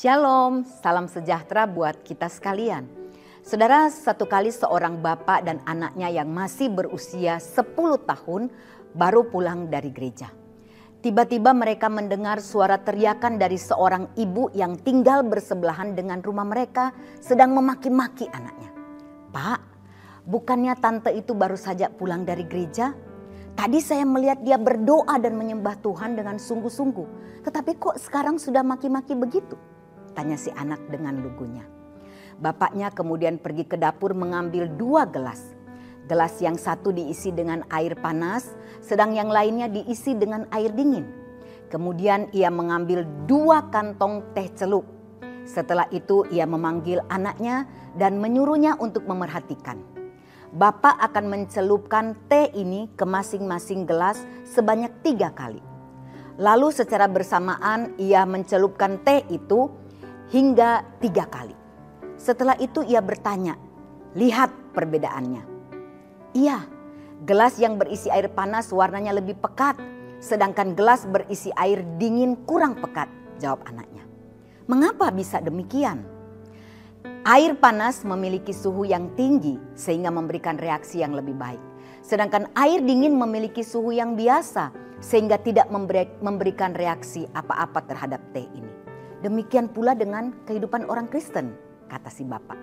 Shalom, salam sejahtera buat kita sekalian. Saudara, satu kali seorang bapak dan anaknya yang masih berusia 10 tahun baru pulang dari gereja. Tiba-tiba mereka mendengar suara teriakan dari seorang ibu yang tinggal bersebelahan dengan rumah mereka sedang memaki-maki anaknya. "Pak, bukannya tante itu baru saja pulang dari gereja? Tadi saya melihat dia berdoa dan menyembah Tuhan dengan sungguh-sungguh. Tetapi kok sekarang sudah maki-maki begitu?" tanya si anak dengan lugunya. Bapaknya kemudian pergi ke dapur mengambil 2 gelas. Gelas yang satu diisi dengan air panas, sedang yang lainnya diisi dengan air dingin. Kemudian ia mengambil 2 kantong teh celup. Setelah itu ia memanggil anaknya dan menyuruhnya untuk memerhatikan. Bapak akan mencelupkan teh ini ke masing-masing gelas sebanyak 3 kali. Lalu secara bersamaan ia mencelupkan teh itu hingga 3 kali. Setelah itu ia bertanya, "Lihat perbedaannya." "Iya, gelas yang berisi air panas warnanya lebih pekat, sedangkan gelas berisi air dingin kurang pekat," jawab anaknya. "Mengapa bisa demikian?" Air panas memiliki suhu yang tinggi sehingga memberikan reaksi yang lebih baik. Sedangkan air dingin memiliki suhu yang biasa sehingga tidak memberikan reaksi apa-apa terhadap teh ini. Demikian pula dengan kehidupan orang Kristen, kata si bapak.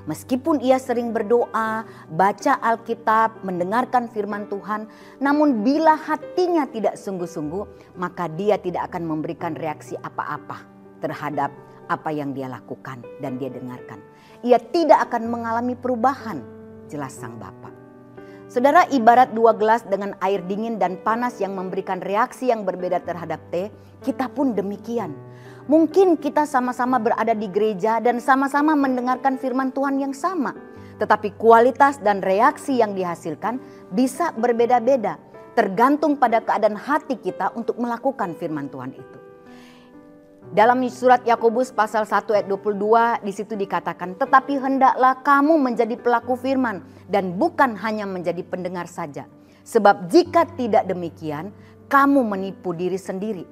Meskipun ia sering berdoa, baca Alkitab, mendengarkan firman Tuhan, namun bila hatinya tidak sungguh-sungguh, maka dia tidak akan memberikan reaksi apa-apa terhadap apa yang dia lakukan dan dia dengarkan. Ia tidak akan mengalami perubahan, jelas sang bapak. Saudara, ibarat 2 gelas dengan air dingin dan panas yang memberikan reaksi yang berbeda terhadap teh, kita pun demikian. Mungkin kita sama-sama berada di gereja dan sama-sama mendengarkan firman Tuhan yang sama. Tetapi kualitas dan reaksi yang dihasilkan bisa berbeda-beda. Tergantung pada keadaan hati kita untuk melakukan firman Tuhan itu. Dalam surat Yakobus pasal 1 ayat 22 di situ dikatakan, "Tetapi hendaklah kamu menjadi pelaku firman dan bukan hanya menjadi pendengar saja. Sebab jika tidak demikian, kamu menipu diri sendiri."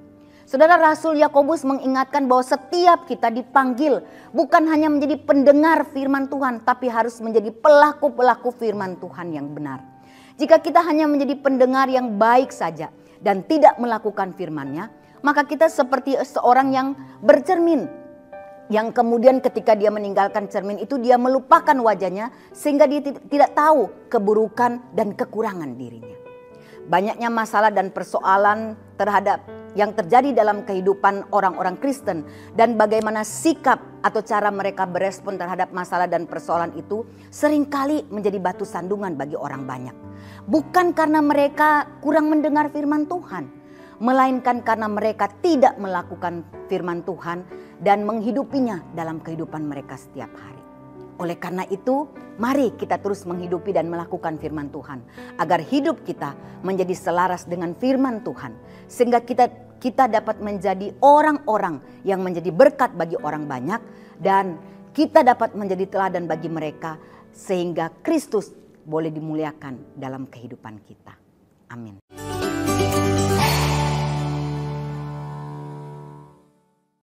Saudara, Rasul Yakobus mengingatkan bahwa setiap kita dipanggil bukan hanya menjadi pendengar firman Tuhan, tapi harus menjadi pelaku-pelaku firman Tuhan yang benar. Jika kita hanya menjadi pendengar yang baik saja dan tidak melakukan firman-Nya, maka kita seperti seorang yang bercermin, yang kemudian ketika dia meninggalkan cermin itu dia melupakan wajahnya sehingga dia tidak tahu keburukan dan kekurangan dirinya. Banyaknya masalah dan persoalan terhadap yang terjadi dalam kehidupan orang-orang Kristen dan bagaimana sikap atau cara mereka berespon terhadap masalah dan persoalan itu seringkali menjadi batu sandungan bagi orang banyak. Bukan karena mereka kurang mendengar firman Tuhan, melainkan karena mereka tidak melakukan firman Tuhan dan menghidupinya dalam kehidupan mereka setiap hari. Oleh karena itu, mari kita terus menghidupi dan melakukan firman Tuhan, agar hidup kita menjadi selaras dengan firman Tuhan, sehingga kita dapat menjadi orang-orang yang menjadi berkat bagi orang banyak, dan kita dapat menjadi teladan bagi mereka, sehingga Kristus boleh dimuliakan dalam kehidupan kita. Amin.